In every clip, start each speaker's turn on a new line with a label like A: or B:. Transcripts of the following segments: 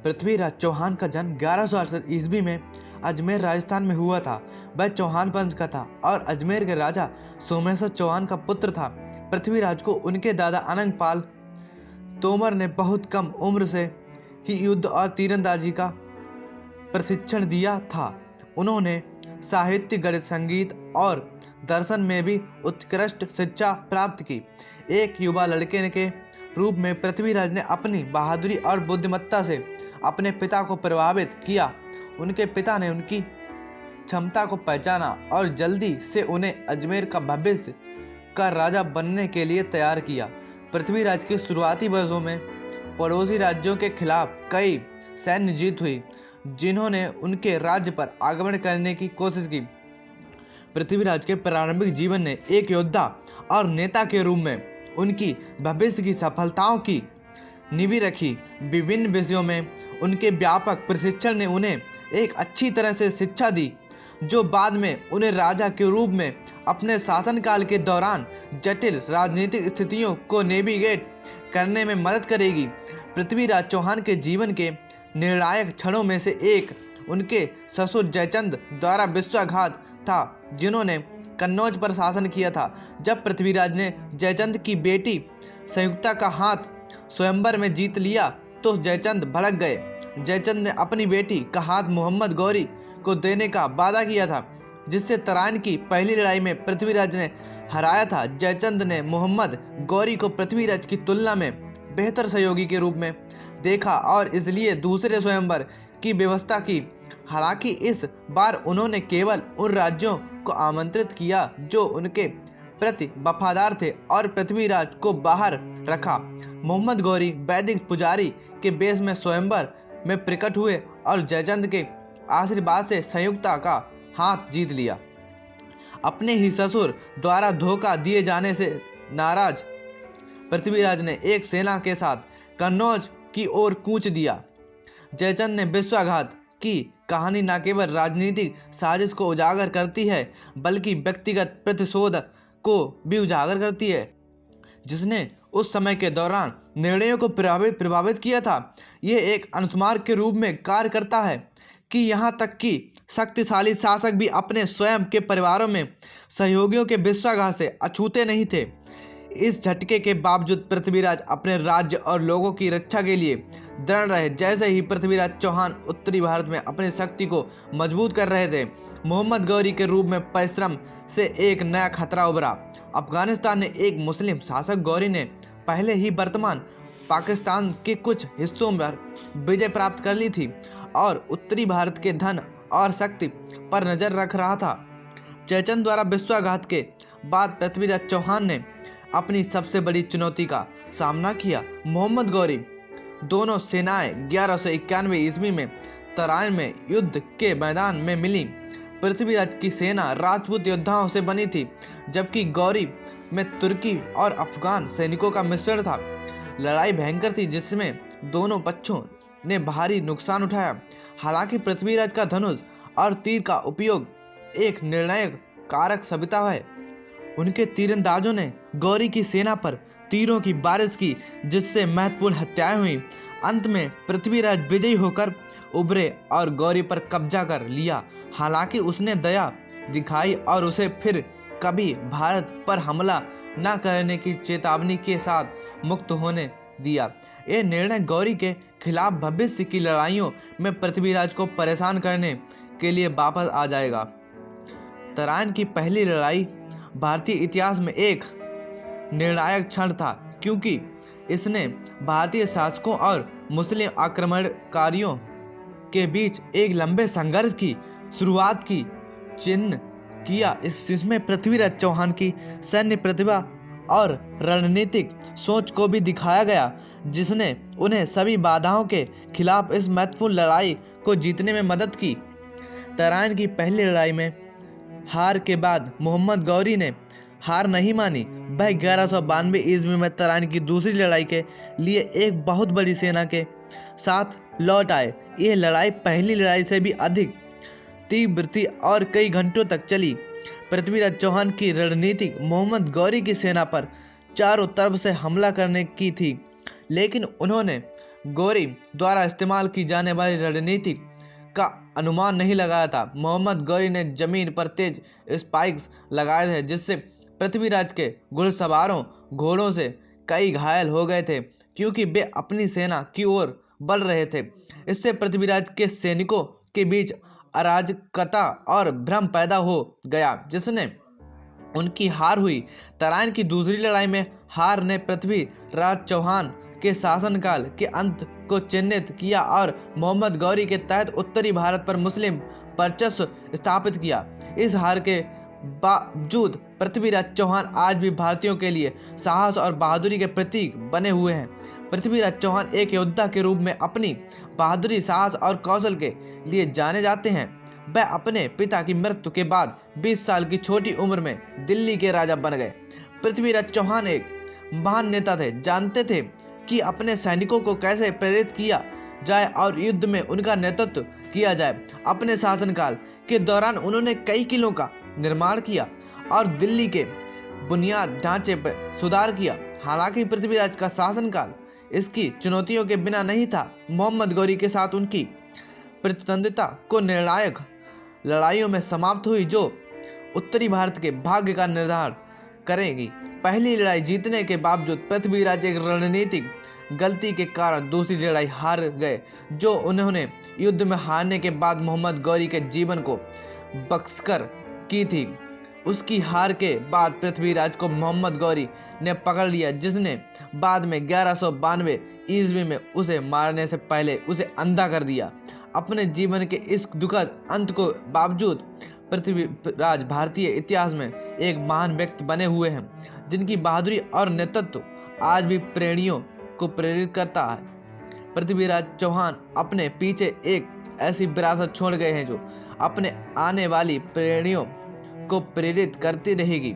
A: पृथ्वीराज चौहान का जन्म 1168 ईस्वी में अजमेर राजस्थान में हुआ था। वह चौहान वंश का था और अजमेर के राजा सोमेश्वर चौहान का पुत्र था। पृथ्वीराज को उनके दादा अनंग पाल तोमर ने बहुत कम उम्र से ही युद्ध और तीरंदाजी का प्रशिक्षण दिया था। उन्होंने साहित्य, गणित, संगीत और दर्शन में भी उत्कृष्ट शिक्षा प्राप्त की। एक युवा लड़के के रूप में पृथ्वीराज ने अपनी बहादुरी और बुद्धिमत्ता से अपने पिता को प्रभावित किया। उनके पिता ने उनकी क्षमता को पहचाना और जल्दी से उन्हें अजमेर का भविष्य का राजा बनने के लिए तैयार किया। पृथ्वीराज के शुरुआती वर्षों में पड़ोसी राज्यों के खिलाफ कई सैन्य जीत हुई, जिन्होंने उनके राज्य पर आक्रमण करने की कोशिश की। पृथ्वीराज के प्रारंभिक जीवन ने एक योद्धा और नेता के रूप में उनकी भविष्य की सफलताओं की नींव रखी। विभिन्न विषयों में उनके व्यापक प्रशिक्षण ने उन्हें एक अच्छी तरह से शिक्षा दी, जो बाद में उन्हें राजा के रूप में अपने शासनकाल के दौरान जटिल राजनीतिक स्थितियों को नेविगेट करने में मदद करेगी। पृथ्वीराज चौहान के जीवन के निर्णायक क्षणों में से एक उनके ससुर जयचंद द्वारा विश्वासघात था, जिन्होंने कन्नौज पर शासन किया था। जब पृथ्वीराज ने जयचंद की बेटी संयुक्ता का हाथ स्वयंवर में जीत लिया तो जयचंद भड़क गए। जयचंद ने अपनी बेटी का हाथ मोहम्मद गौरी को देने का वादा किया था, जिससे तराइन की पहली लड़ाई में पृथ्वीराज ने हराया था। जयचंद ने मोहम्मद गौरी को पृथ्वीराज की तुलना में बेहतर सहयोगी के रूप में देखा और इसलिए दूसरे स्वयंवर की व्यवस्था की। हालांकि इस बार उन्होंने केवल उन राज्यों को आमंत्रित किया जो उनके प्रति वफादार थे और पृथ्वीराज को बाहर रखा। मोहम्मद गौरी वैदिक पुजारी के वेश में स्वयंवर में प्रकट हुए और जयचंद के आशीर्वाद से संयुक्ता का हाथ जीत लिया। अपने ही ससुर द्वारा धोखा दिए जाने से नाराज पृथ्वीराज ने एक सेना के साथ कन्नौज की ओर कूच दिया। जयचंद ने विश्वासघात की कहानी न केवल राजनीतिक साजिश को उजागर करती है, बल्कि व्यक्तिगत प्रतिशोध को भी उजागर करती है, जिसने उस समय के दौरान निर्णयों को प्रभावित किया था। यह एक अनुस्मारक के रूप में कार्य करता है कि यहाँ तक कि शक्तिशाली शासक भी अपने स्वयं के परिवारों में सहयोगियों के विश्वासघात से अछूते नहीं थे। इस झटके के बावजूद पृथ्वीराज अपने राज्य और लोगों की रक्षा के लिए दृढ़ रहे। जैसे ही पृथ्वीराज चौहान उत्तरी भारत में अपनी शक्ति को मजबूत कर रहे थे, मोहम्मद गौरी के रूप में परिश्रम से एक नया खतरा उभरा। अफगानिस्तान ने एक मुस्लिम शासक गौरी ने पहले ही वर्तमान पाकिस्तान के कुछ हिस्सों पर विजय प्राप्त कर ली थी और उत्तरी भारत के धन और शक्ति पर नजर रख रहा था। जयचंद द्वारा विश्वासघात के बाद पृथ्वीराज चौहान ने अपनी सबसे बड़ी चुनौती का सामना किया। मोहम्मद गौरी दोनों सेनाएं 1191 ईस्वी में तराइन में युद्ध के मैदान में मिली। पृथ्वीराज की सेना राजपूत योद्धाओं से बनी थी, जबकि गौरी में तुर्की और अफगान सैनिकों का मिश्रण था। लड़ाई भयंकर थी, जिसमें दोनों पक्षों ने भारी नुकसान उठाया। हालांकि पृथ्वीराज का धनुष और तीर का उपयोग एक निर्णायक कारक साबित है। उनके तीरंदाजों ने गौरी की सेना पर तीरों की बारिश की, जिससे महत्वपूर्ण हत्याएं हुई। अंत में पृथ्वीराज विजयी होकर उभरे और गौरी पर कब्जा कर लिया। हालांकि उसने दया दिखाई और उसे फिर कभी भारत पर हमला न करने की चेतावनी के साथ मुक्त होने दिया। यह निर्णय गौरी के खिलाफ भविष्य की लड़ाइयों में पृथ्वीराज को परेशान करने के लिए वापस आ जाएगा। तराइन की पहली लड़ाई भारतीय इतिहास में एक निर्णायक क्षण था, क्योंकि इसने भारतीय शासकों और मुस्लिम आक्रमणकारियों के बीच एक लंबे संघर्ष की शुरुआत की चिन्ह किया। इसमें पृथ्वीराज चौहान की सैन्य प्रतिभा और रणनीतिक सोच को भी दिखाया गया, जिसने उन्हें सभी बाधाओं के खिलाफ इस महत्वपूर्ण लड़ाई को जीतने में मदद की। तराइन की पहली लड़ाई में हार के बाद मोहम्मद गौरी ने हार नहीं मानी। वह 1192 ईस्वी में तराइन की दूसरी लड़ाई के लिए एक बहुत बड़ी सेना के साथ लौट आए। यह लड़ाई पहली लड़ाई से भी अधिक तीव्र थी और कई घंटों तक चली। पृथ्वीराज चौहान की रणनीति मोहम्मद गौरी की सेना पर चारों तरफ से हमला करने की थी, लेकिन उन्होंने गौरी द्वारा इस्तेमाल की जाने वाली रणनीति का अनुमान नहीं लगाया था। मोहम्मद गौरी ने जमीन पर तेज स्पाइक्स लगाए थे, जिससे पृथ्वीराज के घुड़सवारों घोड़ों से कई घायल हो गए थे, क्योंकि वे अपनी सेना की ओर बढ़ रहे थे। इससे पृथ्वीराज के सैनिकों के बीच अराजकता और भ्रम पैदा हो गया, जिसने उनकी हार हुई। तराइन की दूसरी लड़ाई में हार ने पृथ्वीराज चौहान के शासनकाल के अंत को चिन्हित किया और मोहम्मद गौरी के तहत उत्तरी भारत पर मुस्लिम वर्चस्व स्थापित किया। इस हार के बावजूद पृथ्वीराज चौहान आज भी भारतीयों के लिए साहस और बहादुरी के प्रतीक बने हुए हैं। पृथ्वीराज चौहान एक योद्धा के रूप में अपनी बहादुरी, साहस और कौशल के लिए जाने जाते हैं। वह अपने पिता की मृत्यु के बाद 20 साल की छोटी उम्र में दिल्ली के राजा बन गए। पृथ्वीराज चौहान एक महान नेता थे, जानते थे कि अपने सैनिकों को कैसे प्रेरित किया जाए और युद्ध में उनका नेतृत्व किया जाए। अपने शासनकाल के दौरान उन्होंने कई किलों का निर्माण किया और दिल्ली के बुनियाद ढांचे पर सुधार किया। हालांकि पृथ्वीराज का शासनकाल इसकी चुनौतियों के बिना नहीं था। मोहम्मद गौरी के साथ उनकी प्रतिद्वंदिता को निर्णायक लड़ाइयों में समाप्त हुई, जो उत्तरी भारत के भाग्य का निर्धारण करेगी। पहली लड़ाई जीतने के बावजूद पृथ्वीराज एक रणनीतिक गलती के कारण दूसरी लड़ाई हार गए, जो उन्होंने युद्ध में हारने के बाद मोहम्मद गौरी के जीवन को बख्शकर की थी। उसकी हार के बाद पृथ्वीराज को मोहम्मद गौरी ने पकड़ लिया, जिसने बाद में 1192 ईस्वी में उसे मारने से पहले उसे अंधा कर दिया। अपने जीवन के इस दुखद अंत को बावजूद पृथ्वीराज भारतीय इतिहास में एक महान व्यक्ति बने हुए हैं, जिनकी बहादुरी और नेतृत्व आज भी प्रेरणियों को प्रेरित करता है। पृथ्वीराज चौहान अपने पीछे एक ऐसी विरासत छोड़ गए हैं जो अपने आने वाली प्रेरणियों को प्रेरित करती रहेगी।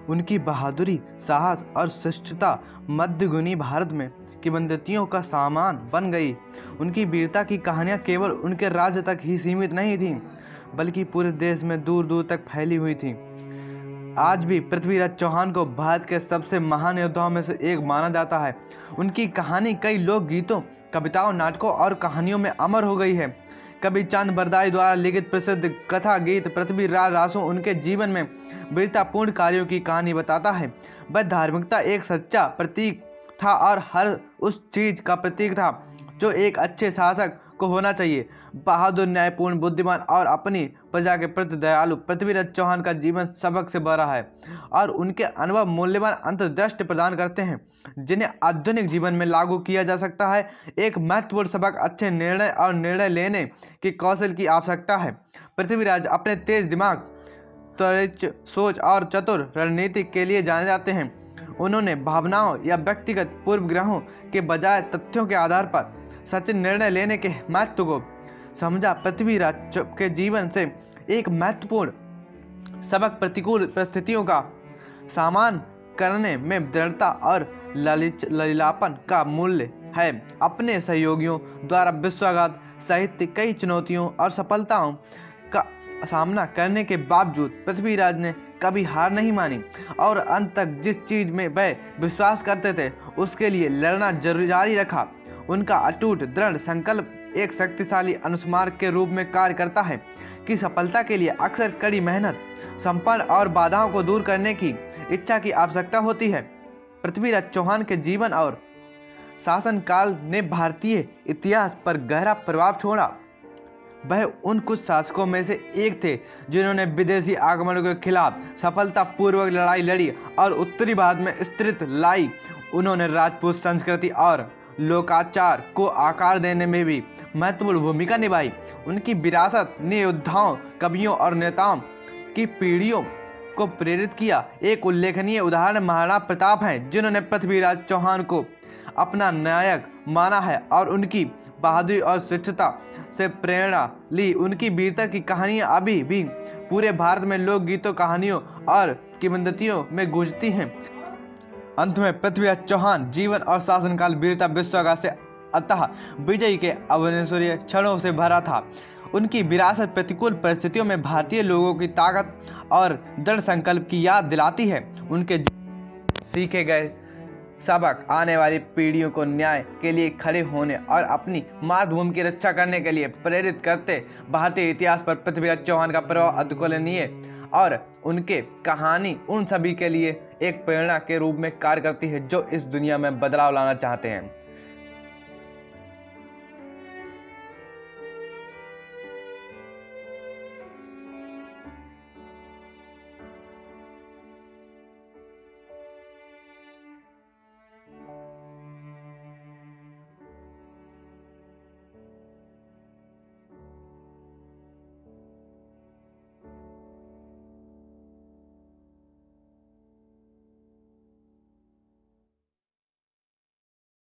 A: उनकी बहादुरी, साहस और श्रेष्ठता मध्ययुगीन भारत में किंवदंतियों का सामान बन गई। उनकी वीरता की कहानियां केवल उनके राज्य तक ही सीमित नहीं थीं, बल्कि पूरे देश में दूर दूर तक फैली हुई थीं। आज भी पृथ्वीराज चौहान को भारत के सबसे महान योद्धाओं में से एक माना जाता है। उनकी कहानी कई लोकगीतों, कविताओं, नाटकों और कहानियों में अमर हो गई है। कवि चंद बरदाई द्वारा लिखित प्रसिद्ध कथा गीत पृथ्वीराज रासो उनके जीवन में वीरतापूर्ण कार्यों की कहानी बताता है। वह धार्मिकता एक सच्चा प्रतीक था और हर उस चीज का प्रतीक था जो एक अच्छे शासक को होना चाहिए। बहादुर, न्यायपूर्ण, बुद्धिमान और अपनी प्रजा के प्रति दयालु पृथ्वीराज चौहान का जीवन सबक से भरा है और उनके अनुभव मूल्यवान अंतर्दृष्टि प्रदान करते हैं, जिन्हें आधुनिक जीवन में लागू किया जा सकता है। एक महत्वपूर्ण सबक अच्छे निर्णय और निर्णय लेने के कौशल की आवश्यकता है। पृथ्वीराज अपने तेज दिमाग, त्वरित सोच और चतुर रणनीति के लिए जाने जाते हैं। उन्होंने भावनाओं या व्यक्तिगत पूर्वग्रहों के बजाय तथ्यों के आधार पर सच्चे निर्णय लेने के महत्व को समझा। पृथ्वीराज के जीवन से एक महत्वपूर्ण सबक प्रतिकूल परिस्थितियों का सामना करने में दृढ़ता और लचीलापन का मूल्य है। अपने सहयोगियों द्वारा विश्वासघात सहित कई चुनौतियों और सफलताओं का सामना करने के बावजूद पृथ्वीराज ने कभी हार नहीं मानी और अंत तक जिस चीज में वह विश्वास करते थे उसके लिए लड़ना जारी रखा। उनका अटूट दृढ़ संकल्प एक शक्तिशाली अनुस्मारक के रूप में कार्य करता है कि सफलता के लिए अक्सर कड़ी मेहनत, संपन्न और बाधाओं को दूर करने की इच्छा की आवश्यकता होती है। पृथ्वीराज चौहान के जीवन और शासनकाल ने भारतीय इतिहास पर गहरा प्रभाव छोड़ा। वह उन कुछ शासकों में से एक थे जिन्होंने विदेशी आक्रमणों के खिलाफ सफलतापूर्वक लड़ाई लड़ी और उत्तरी भारत में स्थिरता लाई। उन्होंने राजपूत संस्कृति और लोकाचार को आकार देने में भी महत्वपूर्ण भूमिका निभाई। उनकी विरासत ने योद्धाओं, कवियों और नेताओं की पीढ़ियों को प्रेरित किया। एक उल्लेखनीय उदाहरण महाराणा प्रताप हैं, जिन्होंने पृथ्वीराज चौहान को अपना नायक माना है और उनकी बहादुरी और श्रेष्ठता से प्रेरणा ली। उनकी वीरता की कहानियां अभी भी पूरे भारत में लोकगीतों, कहानियों और किंवदंतियों में गूंजती हैं। अंत में पृथ्वीराज चौहान जीवन और शासनकाल वीरता, विश्वासघात से अतः विजय के अविस्मरणीय क्षणों से भरा था। उनकी विरासत प्रतिकूल परिस्थितियों में भारतीय लोगों की ताकत और दृढ़ संकल्प की याद दिलाती है। उनके सीखे गए सबक आने वाली पीढ़ियों को न्याय के लिए खड़े होने और अपनी मातृभूमि की रक्षा करने के लिए प्रेरित करते। भारतीय इतिहास पर पृथ्वीराज चौहान का प्रभाव अतुलनीय और उनके कहानी उन सभी के लिए एक प्रेरणा के रूप में कार्य करती है जो इस दुनिया में बदलाव लाना चाहते हैं।